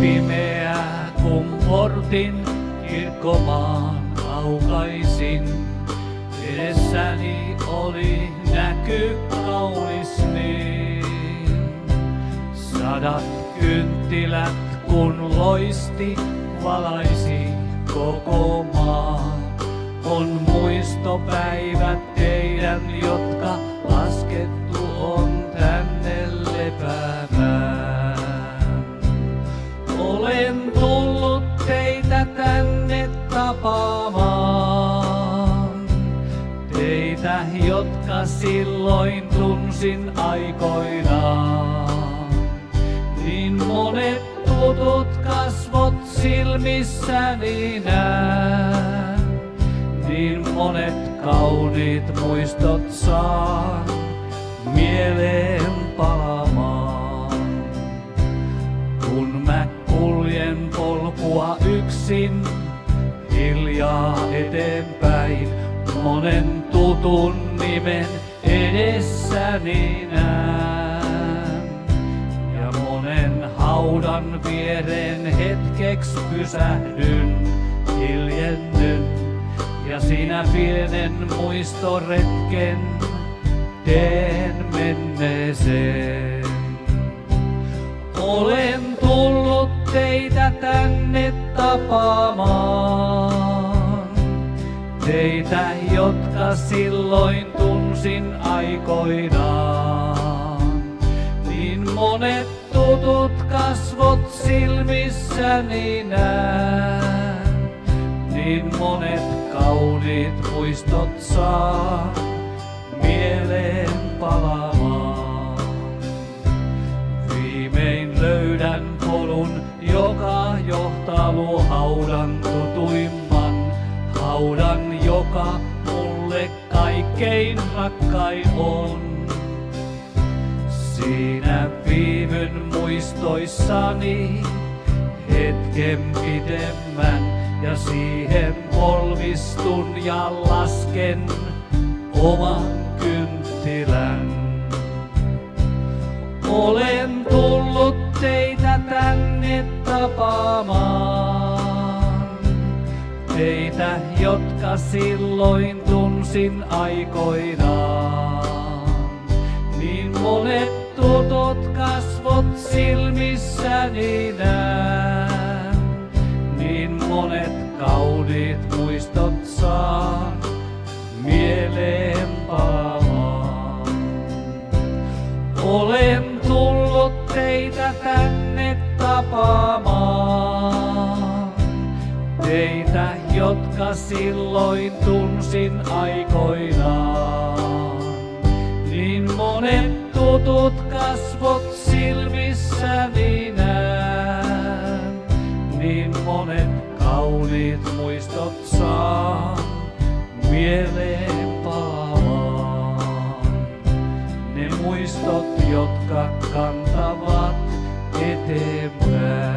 pimeä, kun portin kirkkomaan aukaisin. Edessäni oli näky kaunis niin. 100 kynttilät kun loisti, valaisi koko maa. On muistopäivät teidän, jotka laskettu on tänne lepäämään. Olen tullut teitä tänne tapaamaan. Teitä, jotka silloin tunsin aikoinaan. Niin monet tutut kasvot silmissäni näen. Niin monet kauniit muistot saan mieleen palaamaan. Kun mä kuljen polkua yksin, hiljaa eteenpäin, monen tutun nimen edessäni näen. Ja monen haudan viereen hetkeksi pysähdyn, hiljennyn. Ja siinä pienen muistoretken teen menneeseen. Olen tullut teitä tänne tapaamaan. Teitä, jotka silloin tunsin aikoinaan. Niin monet tutut kasvot silmissäni näen. Niin monet kauniit muistot saa mieleen palaamaan. Viimein löydän polun, joka johtaa luo haudan tutuimman. Haudan, joka mulle kaikkein rakkain on. Siinä viivyn muistoissani hetken pidemmän. Ja siihen polvistun ja lasken oman kynttilän. Olen tullut teitä tänne tapaamaan. Teitä, jotka silloin tunsin aikoinaan. Niin monet tutut kasvot silmissäni näen. Niin monet kauniit muistot saan mieleen palaamaan. Olen tullut teitä tänne tapaamaan. Teitä, jotka silloin tunsin aikoinaan. Niin monet tutut kasvot silmissäni näen. Niin monet kauniit muistot saan mieleen palaamaan. Ne muistot, jotka kantavat eteenpäin.